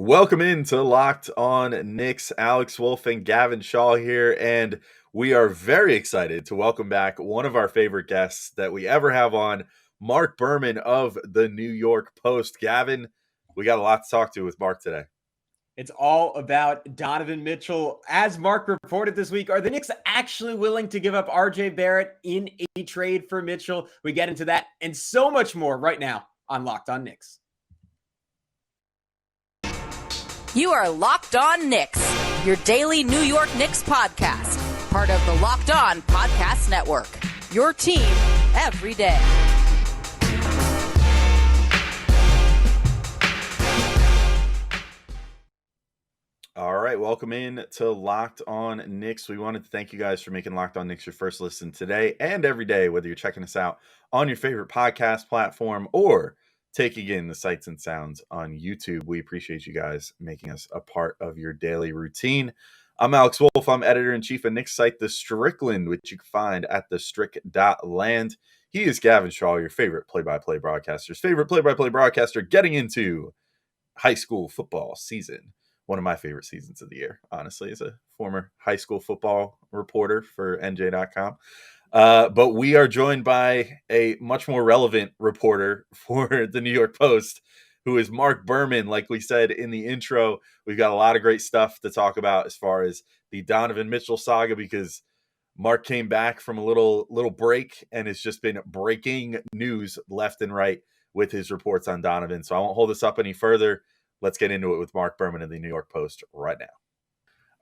Welcome into Locked On Knicks. Alex Wolf and Gavin Shaw here, and we are very excited to welcome back one of our favorite guests that we ever have on, Marc Berman of the New York Post. Gavin, we got a lot to talk to with Marc today. It's all about Donovan Mitchell. As Marc reported this week, are the Knicks actually willing to give up RJ Barrett in a trade for Mitchell? We get into that and so much more right now on Locked On Knicks. You are Locked On Knicks, your daily New York Knicks podcast, part of the Locked On Podcast Network, your team every day. All right, welcome in to Locked On Knicks. We wanted to thank you guys for making Locked On Knicks your first listen today and every day, whether you're checking us out on your favorite podcast platform or taking in the sights and sounds on YouTube. We appreciate you guys making us a part of your daily routine. I'm Alex Wolf. I'm editor-in-chief of Knicks site, The Strickland, which you can find at thestrick.land. He is Gavin Shaw, your favorite play-by-play broadcaster's favorite play-by-play broadcaster, getting into high school football season. One of my favorite seasons of the year, honestly, as a former high school football reporter for NJ.com. But we are joined by a much more relevant reporter for the New York Post, who is Marc Berman. Like we said in the intro, we've got a lot of great stuff to talk about as far as the Donovan Mitchell saga, because Marc came back from a little break and has just been breaking news left and right with his reports on Donovan. So I won't hold this up any further. Let's get into it with Marc Berman of the New York Post right now.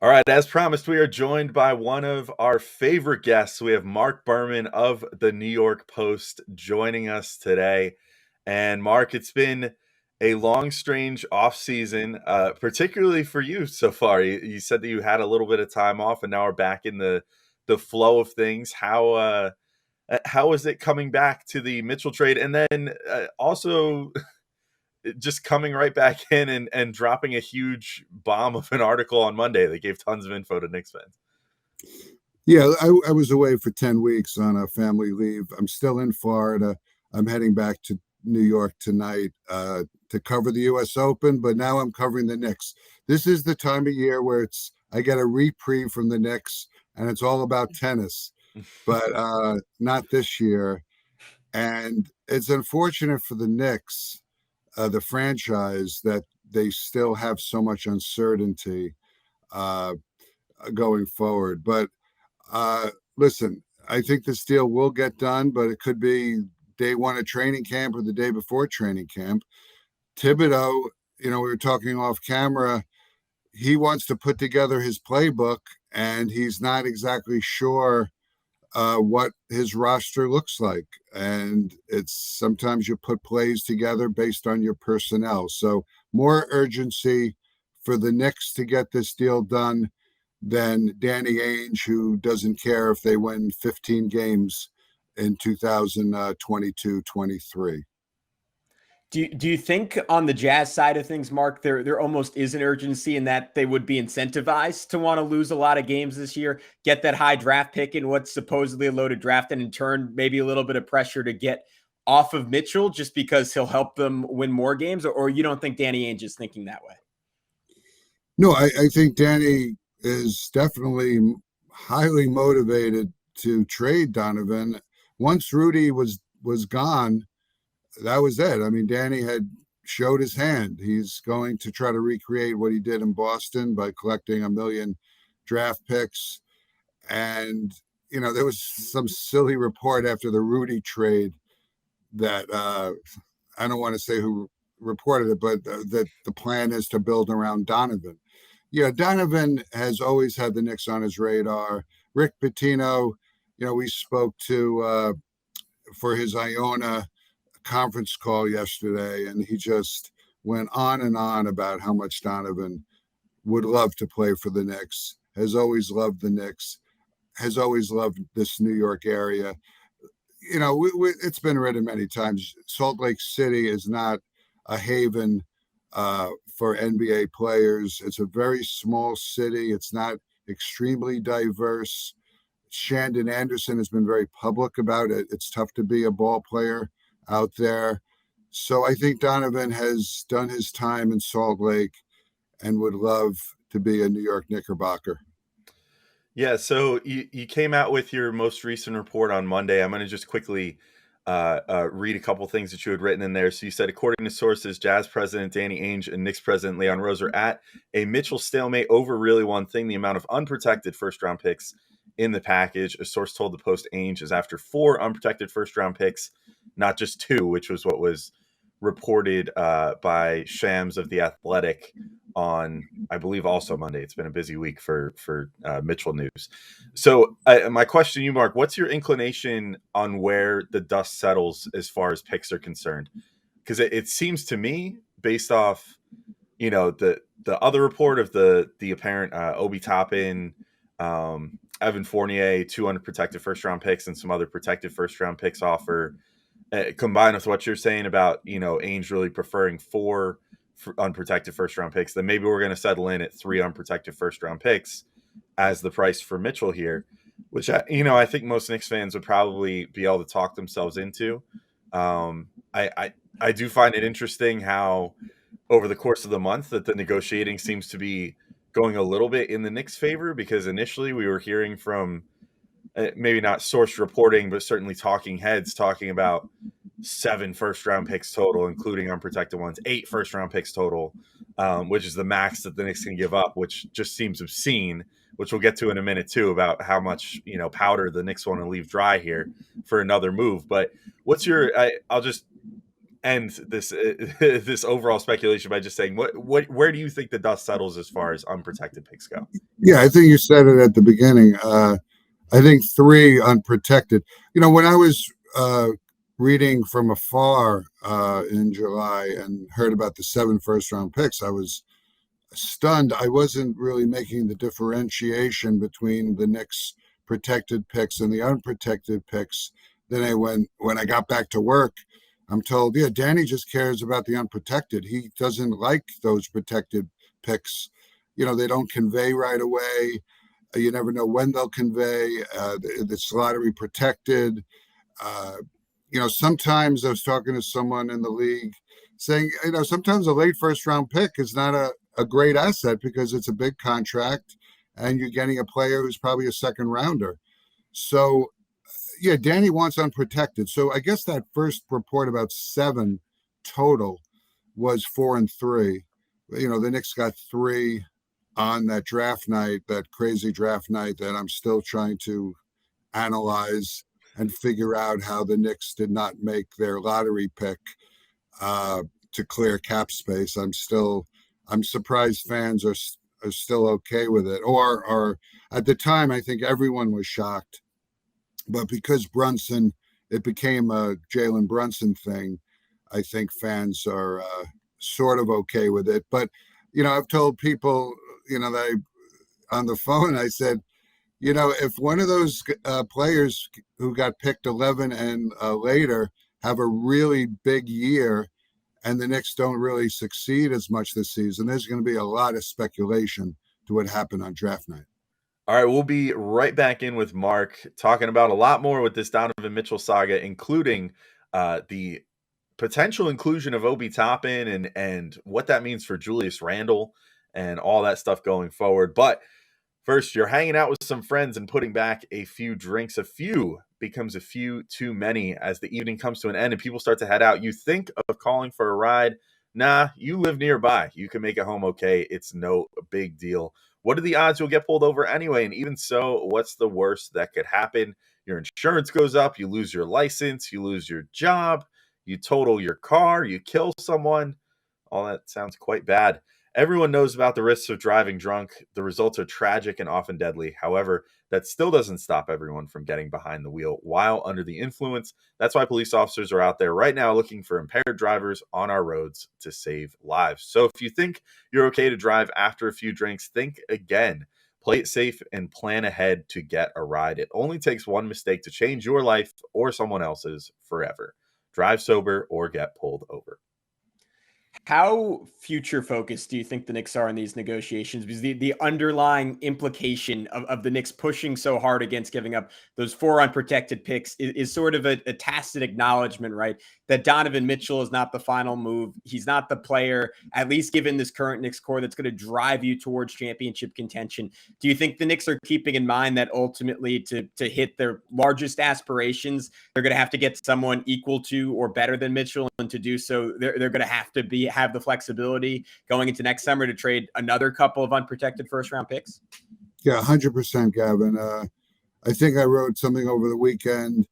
All right, as promised, we are joined by one of our favorite guests. We have Marc Berman of the New York Post joining us today. And Marc, it's been a long, strange offseason, particularly for you so far. You said that you had a little bit of time off and now we're back in the flow of things. How is it coming back to the Mitchell trade? And then also just coming right back in and dropping a huge bomb of an article on Monday that gave tons of info to Knicks fans. Yeah, I was away for 10 weeks on a family leave. I'm still in Florida. I'm heading back to New York tonight to cover the U.S. Open, but now I'm covering the Knicks. This is the time of year where I get a reprieve from the Knicks, and it's all about tennis, but not this year. And it's unfortunate for the Knicks, the franchise, that they still have so much uncertainty going forward. But listen, I think this deal will get done, but it could be day one of training camp or the day before training camp. Thibodeau, we were talking off camera, he wants to put together his playbook, and he's not exactly sure what his roster looks like. And it's sometimes you put plays together based on your personnel. So more urgency for the Knicks to get this deal done than Danny Ainge, who doesn't care if they win 15 games in 2022-23. Do you think on the Jazz side of things, Marc, there almost is an urgency in that they would be incentivized to want to lose a lot of games this year, get that high draft pick in what's supposedly a loaded draft, and in turn, maybe a little bit of pressure to get off of Mitchell just because he'll help them win more games? Or you don't think Danny Ainge is thinking that way? No, I think Danny is definitely highly motivated to trade Donovan. Once Rudy was gone, that was it. I mean, Danny had showed his hand. He's going to try to recreate what he did in Boston by collecting 1 million draft picks. And, there was some silly report after the Rudy trade that I don't want to say who reported it, but that the plan is to build around Donovan. Yeah, Donovan has always had the Knicks on his radar. Rick Pitino, we spoke to for his Iona conference call yesterday, and he just went on and on about how much Donovan would love to play for the Knicks, has always loved the Knicks, has always loved this New York area. It's been written many times, Salt Lake City is not a haven for NBA players. It's a very small city. It's not extremely diverse. Shandon Anderson has been very public about it. It's tough to be a ball player out there. So I think Donovan has done his time in Salt Lake. and would love to be a New York Knickerbocker. Yeah, so you came out with your most recent report on Monday. I'm going to just quickly read a couple things that you had written in there. So you said, according to sources, Jazz president Danny Ainge and Knicks president Leon Rose are at a Mitchell stalemate over really one thing: the amount of unprotected first-round picks in the package. A source told the Post Ainge is after 4 unprotected first-round picks, not just 2, which was what was reported by Shams of The Athletic on, I believe, also Monday. It's been a busy week for Mitchell news. So my question to you, Mark, what's your inclination on where the dust settles as far as picks are concerned? Because it seems to me, based off, the other report of the apparent Obi Toppin, Evan Fournier, 2 unprotected first round picks and some other protected first round picks offer, combined with what you're saying about, Ainge really preferring 4 unprotected first round picks, then maybe we're going to settle in at 3 unprotected first round picks as the price for Mitchell here, which I think most Knicks fans would probably be able to talk themselves into. I do find it interesting how over the course of the month that the negotiating seems to be going a little bit in the Knicks' favor, because initially we were hearing from maybe not source reporting, but certainly talking heads talking about 7 first-round picks total, including unprotected ones, 8 first-round picks total, which is the max that the Knicks can give up, which just seems obscene, which we'll get to in a minute too, about how much powder the Knicks want to leave dry here for another move. But what's your? I'll just end this this overall speculation by just saying, where do you think the dust settles as far as unprotected picks go? Yeah, I think you said it at the beginning. I think 3 unprotected. When I was reading from afar in July and heard about the 7 first-round picks, I was stunned. I wasn't really making the differentiation between the Knicks' protected picks and the unprotected picks. Then when I got back to work, I'm told, yeah, Danny just cares about the unprotected. He doesn't like those protected picks. They don't convey right away. You never know when they'll convey. It's lottery protected. Sometimes I was talking to someone in the league saying, sometimes a late first round pick is not a great asset because it's a big contract and you're getting a player who's probably a second rounder. So, yeah, Danny wants unprotected. So I guess that first report about 7 total was 4 and 3. The Knicks got 3 on that draft night, that crazy draft night that I'm still trying to analyze and figure out how the Knicks did not make their lottery pick to clear cap space. I'm surprised fans are still okay with it. Or at the time, I think everyone was shocked. But because Brunson, it became a Jalen Brunson thing, I think fans are sort of okay with it. But, I've told people, that on the phone, I said, if one of those players who got picked 11 and later have a really big year and the Knicks don't really succeed as much this season, there's going to be a lot of speculation to what happened on draft night. All right, we'll be right back in with Mark talking about a lot more with this Donovan Mitchell saga, including the potential inclusion of Obi Toppin and what that means for Julius Randle and all that stuff going forward. But first, you're hanging out with some friends and putting back a few drinks. A few becomes a few too many as the evening comes to an end and people start to head out. You think of calling for a ride. Nah, you live nearby. You can make it home okay. It's no big deal. What are the odds you'll get pulled over anyway? And even so, what's the worst that could happen? Your insurance goes up, you lose your license, you lose your job, you total your car, you kill someone. All that sounds quite bad. Everyone knows about the risks of driving drunk. The results are tragic and often deadly. However, that still doesn't stop everyone from getting behind the wheel while under the influence. That's why police officers are out there right now looking for impaired drivers on our roads to save lives. So if you think you're okay to drive after a few drinks, think again. Play it safe and plan ahead to get a ride. It only takes one mistake to change your life or someone else's forever. Drive sober or get pulled over. How future focused do you think the Knicks are in these negotiations? Because the underlying implication of the Knicks pushing so hard against giving up those 4 unprotected picks is sort of a tacit acknowledgement, right? That Donovan Mitchell is not the final move. He's not the player, at least given this current Knicks core, that's going to drive you towards championship contention. Do you think the Knicks are keeping in mind that ultimately to hit their largest aspirations, they're going to have to get someone equal to or better than Mitchell, and to do so, they're going to have to have the flexibility going into next summer to trade another couple of unprotected first-round picks? Yeah, 100%, Gavin. I think I wrote something over the weekend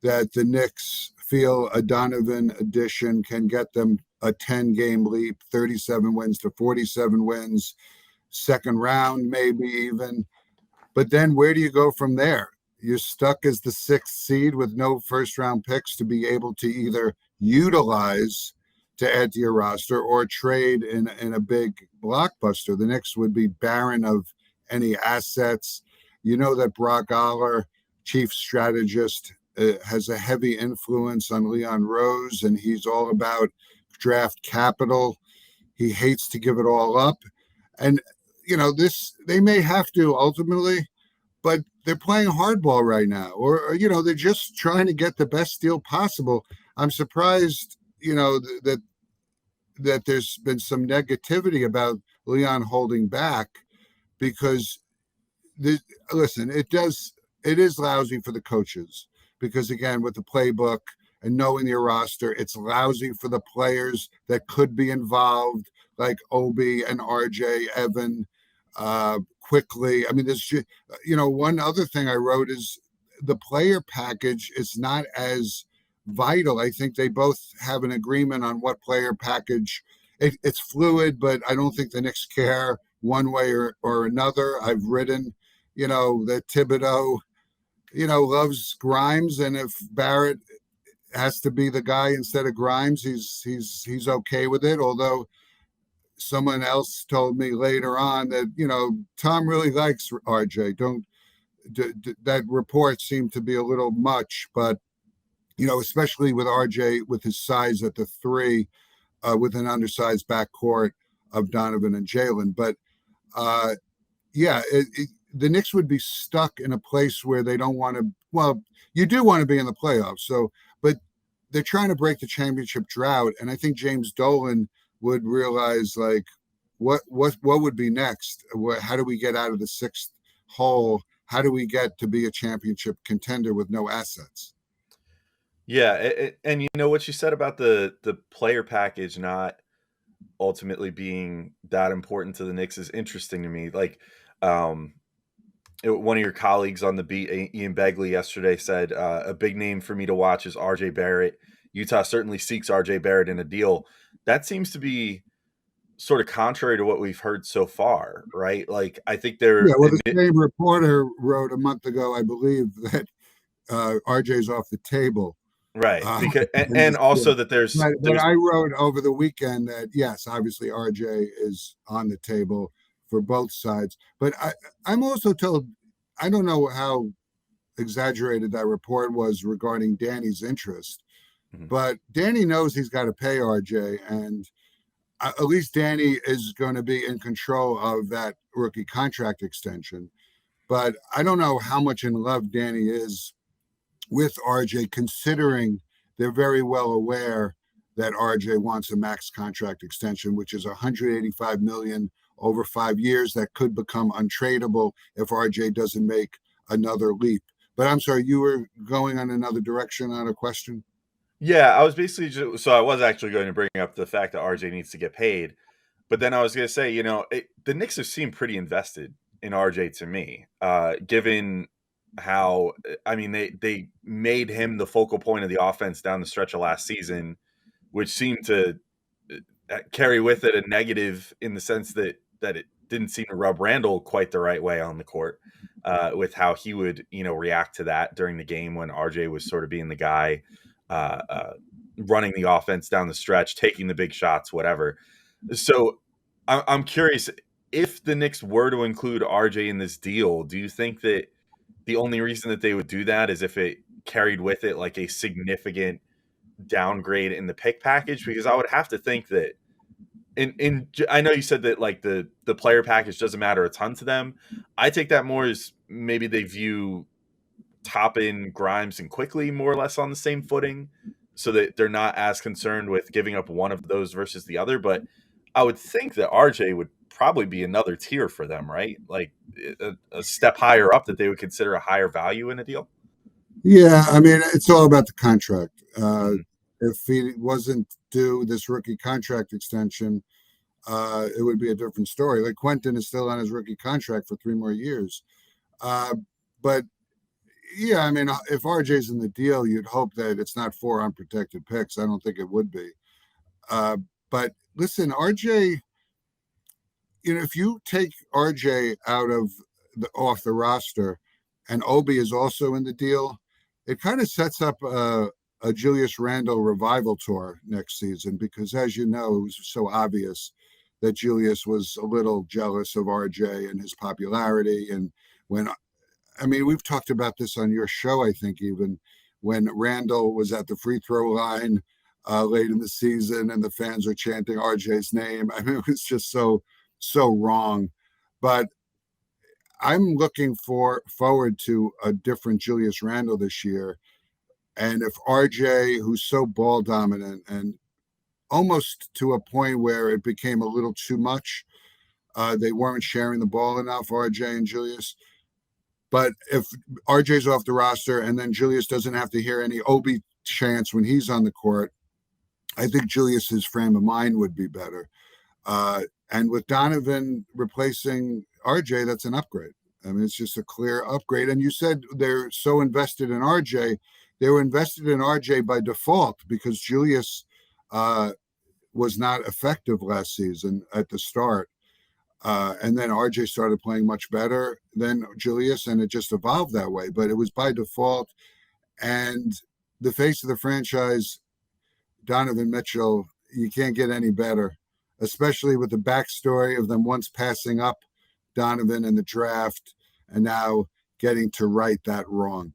that the Knicks feel a Donovan addition can get them a 10-game leap, 37 wins to 47 wins, second round maybe even. But then where do you go from there? You're stuck as the 6th seed with no first-round picks to be able to either utilize to add to your roster or trade in a big blockbuster. The Knicks would be barren of any assets. You know that Brock Aller, chief strategist, has a heavy influence on Leon Rose, and he's all about draft capital. He hates to give it all up. And, they may have to ultimately, but they're playing hardball right now, or they're just trying to get the best deal possible. I'm surprised, that there's been some negativity about Leon holding back, because listen, it is lousy for the coaches, because again, with the playbook and knowing your roster, it's lousy for the players that could be involved, like Obi and RJ, Evan, Quickley. I mean, there's, one other thing I wrote is the player package is not as vital. I think they both have an agreement on what player package. It's fluid, but I don't think the Knicks care one way or another. I've written, that Thibodeau, loves Grimes, and if Barrett has to be the guy instead of Grimes, he's okay with it. Although someone else told me later on that, Tom really likes RJ. That report seemed to be a little much, but especially with RJ, with his size at the 3, with an undersized backcourt of Donovan and Jalen. But the Knicks would be stuck in a place where they don't want to. Well, you do want to be in the playoffs, but they're trying to break the championship drought, and I think James Dolan would realize, like, what would be next? How do we get out of the 6th hole? How do we get to be a championship contender with no assets? Yeah, and what you said about the player package not ultimately being that important to the Knicks is interesting to me. Like, one of your colleagues on the beat, Ian Begley, yesterday said a big name for me to watch is RJ Barrett. Utah certainly seeks RJ Barrett in a deal. That seems to be sort of contrary to what we've heard so far, right? Like, I think the same reporter wrote a month ago, I believe, that RJ's off the table. Right, because and also that there's. But I wrote over the weekend that yes, obviously RJ is on the table for both sides. But I'm also told, I don't know how exaggerated that report was regarding Danny's interest, but Danny knows he's got to pay RJ, and at least Danny is going to be in control of that rookie contract extension. But I don't know how much in love Danny is with RJ, considering they're very well aware that RJ wants a max contract extension, which is $185 million over 5 years that could become untradeable if RJ doesn't make another leap. But I'm sorry, you were going on another direction on a question? Yeah, I was basically I was actually going to bring up the fact that RJ needs to get paid, but then I was going to say, the Knicks have seemed pretty invested in RJ to me, given how, I mean, they made him the focal point of the offense down the stretch of last season, which seemed to carry with it a negative in the sense that it didn't seem to rub Randle quite the right way on the court, with how he would, react to that during the game when RJ was sort of being the guy running the offense down the stretch, taking the big shots, whatever. So I'm curious, if the Knicks were to include RJ in this deal, do you think that the only reason that they would do that is if it carried with it like a significant downgrade in the pick package? Because I would have to think that I know you said that like the player package doesn't matter a ton to them. I take that more as maybe they view Toppin, Grimes, and Quickley more or less on the same footing, so that they're not as concerned with giving up one of those versus the other. But I would think that RJ would probably be another tier for them, right? Like a step higher up that they would consider a higher value in a deal. Yeah, I mean, it's all about the contract. Mhm. If he wasn't due this rookie contract extension, it would be a different story. Like Quentin is still on his rookie contract for 3 more years. Uh, but yeah, I mean, if RJ's in the deal, you'd hope that it's not 4 unprotected picks. I don't think it would be. Uh, but listen, RJ, if you take RJ off the roster, and Obi is also in the deal, it kind of sets up a Julius Randle revival tour next season, because, as you know, it was so obvious that Julius was a little jealous of RJ and his popularity. And we've talked about this on your show, I think, even when Randle was at the free throw line late in the season and the fans are chanting RJ's name. I mean, it was just so wrong. But I'm looking forward to a different Julius Randle this year. And if RJ, who's so ball dominant and almost to a point where it became a little too much, they weren't sharing the ball enough, RJ and Julius. But if RJ's off the roster and then Julius doesn't have to hear any Obi chants when he's on the court, I think Julius's frame of mind would be better. And with Donovan replacing RJ, that's an upgrade. I mean, it's just a clear upgrade. And you said they're so invested in RJ. They were invested in RJ by default because Julius was not effective last season at the start. And then RJ started playing much better than Julius, and it just evolved that way. But it was by default. And the face of the franchise, Donovan Mitchell, you can't get any better, especially with the backstory of them once passing up Donovan in the draft and now getting to right that wrong.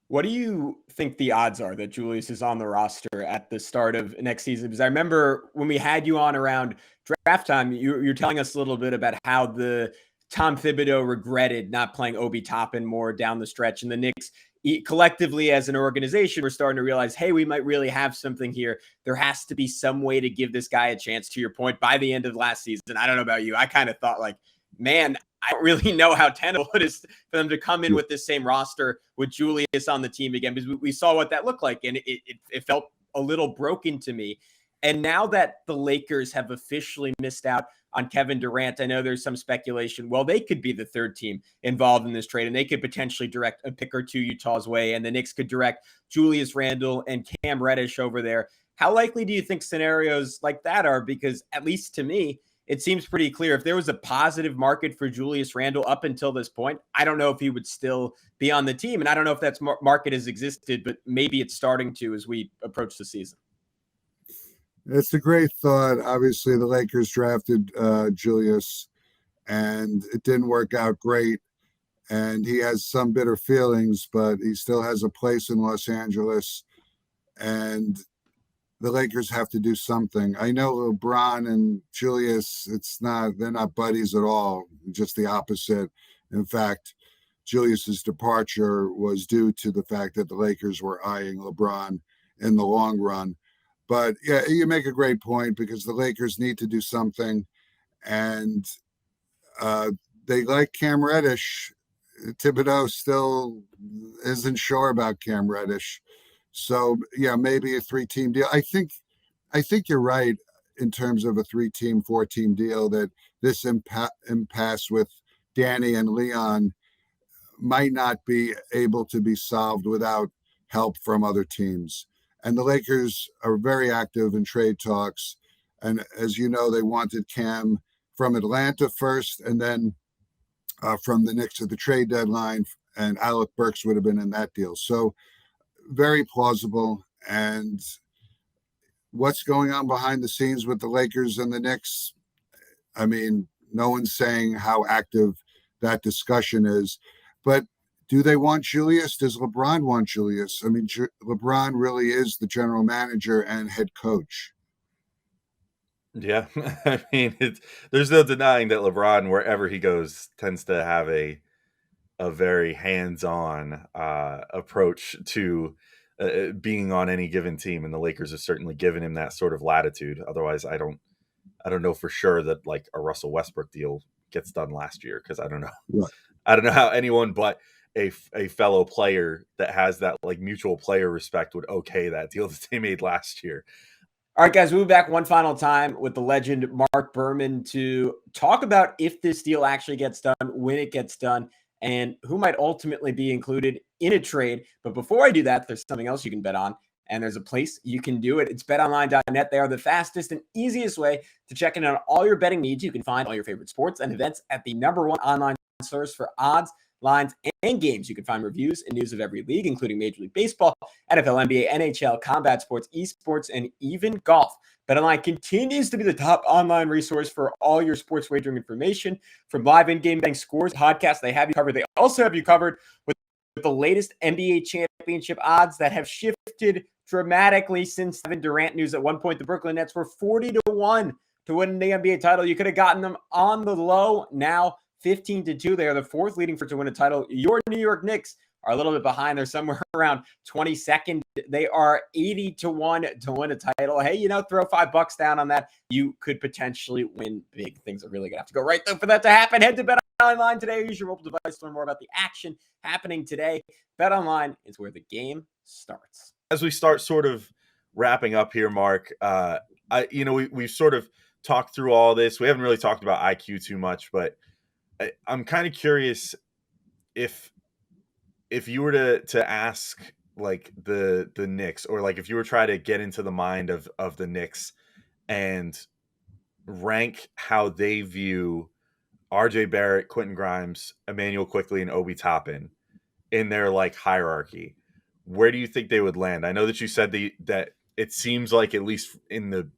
What do you think the odds are that Julius is on the roster at the start of next season? Because I remember when we had you on around draft time, you're telling us a little bit about how the Tom Thibodeau regretted not playing Obi Toppin more down the stretch, and the Knicks collectively as an organization, we're starting to realize, hey, we might really have something here. There has to be some way to give this guy a chance, to your point, by the end of last season. I don't know about you. I kind of thought like, man, I don't really know how tenable it is for them to come in with the same roster with Julius on the team again, because we saw what that looked like, and it felt a little broken to me. And now that the Lakers have officially missed out on Kevin Durant, I know there's some speculation, well, they could be the third team involved in this trade, and they could potentially direct a pick or two Utah's way, and the Knicks could direct Julius Randle and Cam Reddish over there. How likely do you think scenarios like that are? Because at least to me, it seems pretty clear if there was a positive market for Julius Randle up until this point, I don't know if he would still be on the team. And I don't know if that's market has existed, but maybe it's starting to as we approach the season. It's a great thought. Obviously, the Lakers drafted Julius, and it didn't work out great. And he has some bitter feelings, but he still has a place in Los Angeles. And the Lakers have to do something. I know LeBron and Julius, they're not buddies at all, just the opposite. In fact, Julius's departure was due to the fact that the Lakers were eyeing LeBron in the long run. But yeah, you make a great point, because the Lakers need to do something. And they like Cam Reddish. Thibodeau still isn't sure about Cam Reddish. So, yeah, maybe a 3-team deal. I think you're right in terms of a 3-team, 4-team deal, that this impasse with Danny and Leon might not be able to be solved without help from other teams. And the Lakers are very active in trade talks. And as you know, they wanted Cam from Atlanta first, and then from the Knicks at the trade deadline, and Alec Burks would have been in that deal. So very plausible. And what's going on behind the scenes with the Lakers and the Knicks? I mean, no one's saying how active that discussion is, but do they want Julius? Does LeBron want Julius? I mean, LeBron really is the general manager and head coach. Yeah, I mean, there's no denying that LeBron, wherever he goes, tends to have a very hands-on approach to being on any given team, and the Lakers have certainly given him that sort of latitude. Otherwise, I don't know for sure that like a Russell Westbrook deal gets done last year, because Right. I don't know how anyone but a fellow player that has that like mutual player respect would okay that deal that they made last year. All right, guys, we'll be back one final time with the legend Marc Berman to talk about if this deal actually gets done, when it gets done, and who might ultimately be included in a trade. But before I do that, there's something else you can bet on, and there's a place you can do it. It's betonline.net. They are the fastest and easiest way to check in on all your betting needs. You can find all your favorite sports and events at the #1 online source for odds, lines, and games. You can find reviews and news of every league, including Major League Baseball, NFL, NBA, NHL, combat sports, esports, and even golf. BetOnline continues to be the top online resource for all your sports wagering information. From live in-game betting scores, podcasts, they have you covered. They also have you covered with the latest NBA championship odds that have shifted dramatically since Kevin Durant news. At one point, the Brooklyn Nets were 40-1 to win the NBA title. You could have gotten them on the low. Now 15-2. They are the fourth leading for to win a title. Your New York Knicks are a little bit behind. They're somewhere around 22nd. They are 80-1 to win a title. Hey, throw $5 down on that. You could potentially win big. Things are really going to have to go right, though, for that to happen. Head to BetOnline today. Use your mobile device to learn more about the action happening today. BetOnline is where the game starts. As we start sort of wrapping up here, Mark, we've sort of talked through all this. We haven't really talked about IQ too much, but I'm kind of curious if you were to ask like the Knicks, or like if you were trying to get into the mind of the Knicks and rank how they view RJ Barrett, Quentin Grimes, Immanuel Quickley, and Obi Toppin in their like hierarchy, where do you think they would land? I know that you said that it seems like, at least in the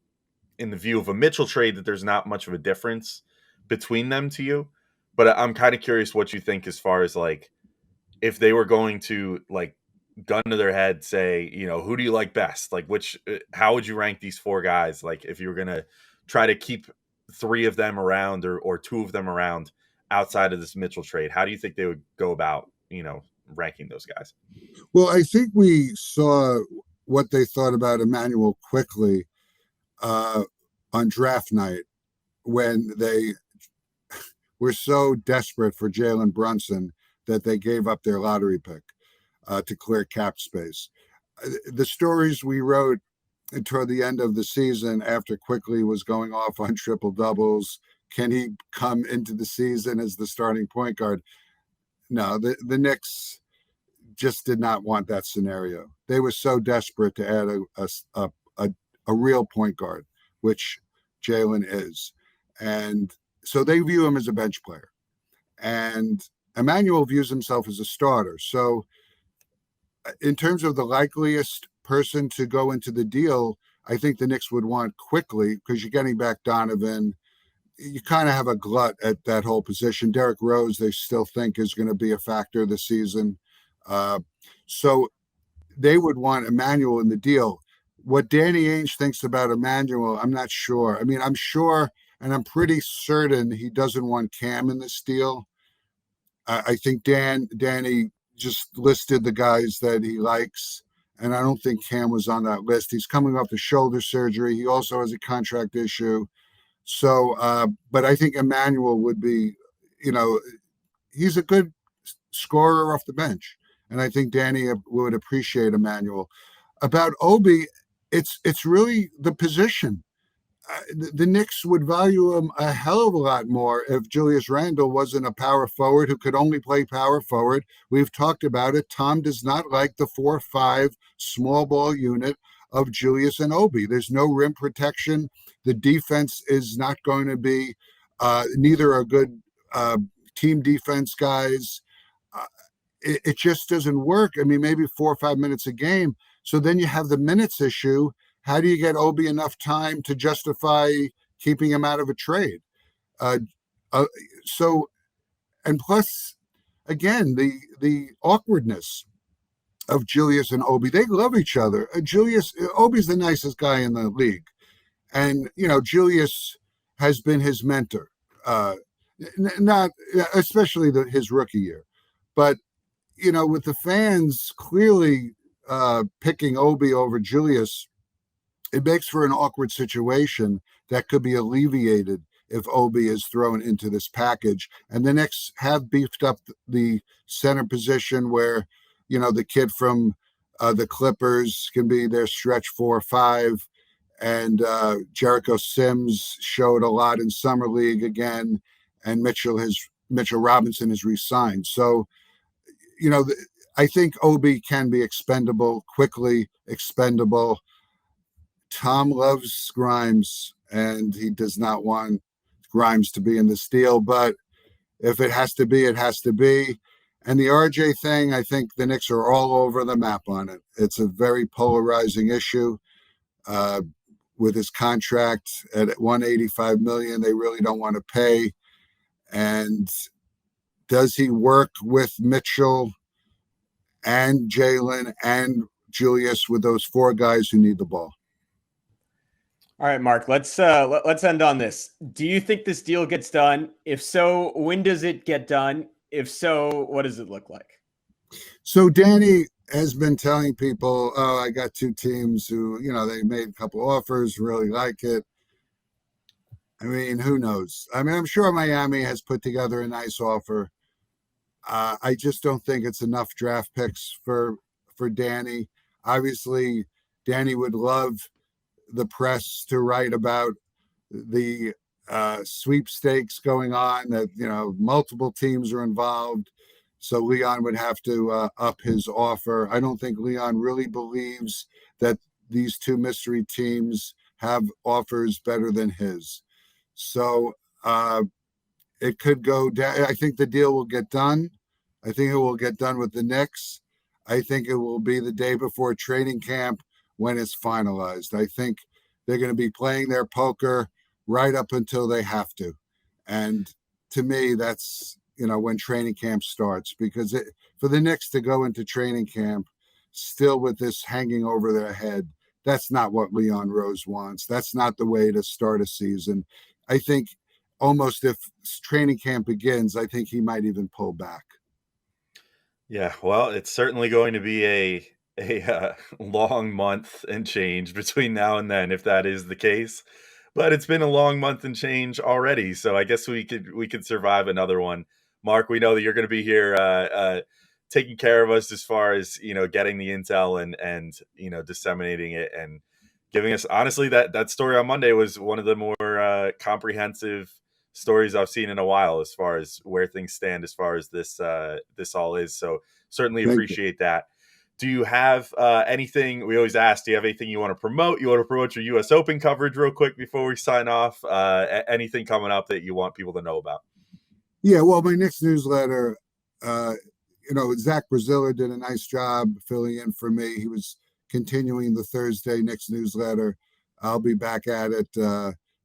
view of a Mitchell trade, that there's not much of a difference between them to you. But I'm kind of curious what you think as far as like, if they were going to like gun to their head, say, who do you like best? Like how would you rank these four guys? Like if you were going to try to keep three of them around or two of them around outside of this Mitchell trade, how do you think they would go about, ranking those guys? Well, I think we saw what they thought about Immanuel Quickley on draft night, when they were so desperate for Jalen Brunson that they gave up their lottery pick to clear cap space. The stories we wrote toward the end of the season, after Quickley was going off on triple doubles, can he come into the season as the starting point guard? No, the Knicks just did not want that scenario. They were so desperate to add a real point guard, which Jalen is. And so they view him as a bench player. And Immanuel views himself as a starter. So in terms of the likeliest person to go into the deal, I think the Knicks would want Quickley, because you're getting back Donovan. You kind of have a glut at that whole position. Derrick Rose, they still think, is going to be a factor this season. So they would want Immanuel in the deal. What Danny Ainge thinks about Immanuel, I'm not sure. I mean, I'm sure, and I'm pretty certain he doesn't want Cam in this deal. I think Danny just listed the guys that he likes, and I don't think Cam was on that list. He's coming off the shoulder surgery. He also has a contract issue. So, but I think Immanuel would be, he's a good scorer off the bench, and I think Danny would appreciate Immanuel. About Obi, it's really the position. The Knicks would value him a hell of a lot more if Julius Randle wasn't a power forward who could only play power forward. We've talked about it. Tom does not like the 4-5 small ball unit of Julius and Obi. There's no rim protection. The defense is not going to be, neither are good team defense guys. It just doesn't work. I mean, maybe 4 or 5 minutes a game. So then you have the minutes issue. How do you get Obi enough time to justify keeping him out of a trade? So, and plus, again, the awkwardness of Julius and Obi. They love each other. Obi's the nicest guy in the league. And, Julius has been his mentor, not especially his rookie year. But, with the fans clearly picking Obi over Julius, it makes for an awkward situation that could be alleviated if Obi is thrown into this package. And the Knicks have beefed up the center position where, the kid from the Clippers can be their stretch 4 or 5. And Jericho Sims showed a lot in summer league again, and Mitchell Robinson is re-signed. So, I think Obi can be expendable, quickly expendable. Tom loves Grimes, and he does not want Grimes to be in this deal. But if it has to be, it has to be. And the RJ thing, I think the Knicks are all over the map on it. It's a very polarizing issue. With his contract at $185 million, they really don't want to pay. And does he work with Mitchell and Jalen and Julius, with those 4 guys who need the ball? All right, Mark, let's end on this. Do you think this deal gets done? If so, when does it get done? If so, what does it look like? So Danny has been telling people, I got 2 teams who, they made a couple offers, really like it. I mean, who knows? I mean, I'm sure Miami has put together a nice offer. I just don't think it's enough draft picks for Danny. Obviously, Danny would love the press to write about the sweepstakes going on, that, multiple teams are involved. So Leon would have to up his offer. I don't think Leon really believes that these 2 mystery teams have offers better than his. So it could go down. I think the deal will get done. I think it will get done with the Knicks. I think it will be the day before training camp when it's finalized. I think they're going to be playing their poker right up until they have to. And to me, that's, when training camp starts, because for the Knicks to go into training camp still with this hanging over their head, that's not what Leon Rose wants. That's not the way to start a season. I think almost if training camp begins, I think he might even pull back. Yeah, well, it's certainly going to be a long month and change between now and then, if that is the case. But it's been a long month and change already, so I guess we could survive another one. Mark, we know that you're going to be here taking care of us as far as, getting the intel and disseminating it and giving us, honestly, that story on Monday was one of the more comprehensive stories I've seen in a while as far as where things stand as far as this all is. So certainly appreciate that. Do you have anything? We always ask, do you have anything you want to promote? You want to promote your U.S. Open coverage real quick before we sign off? Anything coming up that you want people to know about? Yeah, well, my Knicks newsletter, Zach Braziller did a nice job filling in for me. He was continuing the Thursday Knicks newsletter. I'll be back at it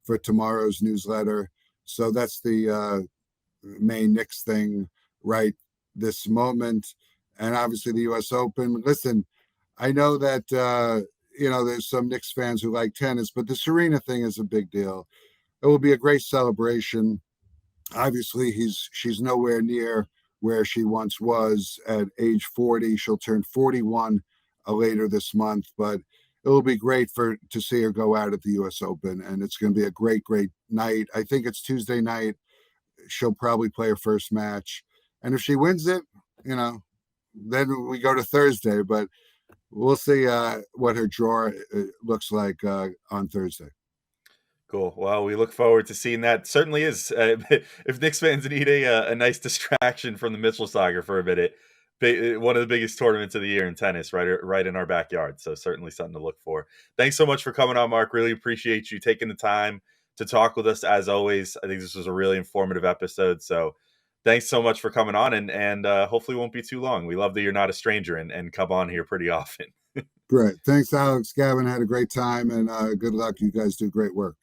for tomorrow's newsletter. So that's the main Knicks thing right this moment. And obviously the U.S. Open. Listen, I know that, there's some Knicks fans who like tennis, but the Serena thing is a big deal. It will be a great celebration. Obviously, she's nowhere near where she once was at age 40. She'll turn 41 later this month, but it will be great to see her go out at the U.S. Open, and it's going to be a great, great night. I think it's Tuesday night. She'll probably play her first match, and if she wins it, then we go to Thursday. But we'll see what her draw looks like on Thursday. Cool. Well, we look forward to seeing that. Certainly is. If Knicks fans need a nice distraction from the Mitchell saga for a minute, one of the biggest tournaments of the year in tennis, right in our backyard. So certainly something to look for. Thanks so much for coming on, Mark. Really appreciate you taking the time to talk with us as always. I think this was a really informative episode. So thanks so much for coming on, and hopefully it won't be too long. We love that you're not a stranger and come on here pretty often. Great. Thanks, Alex. Gavin, had a great time, and good luck. You guys do great work.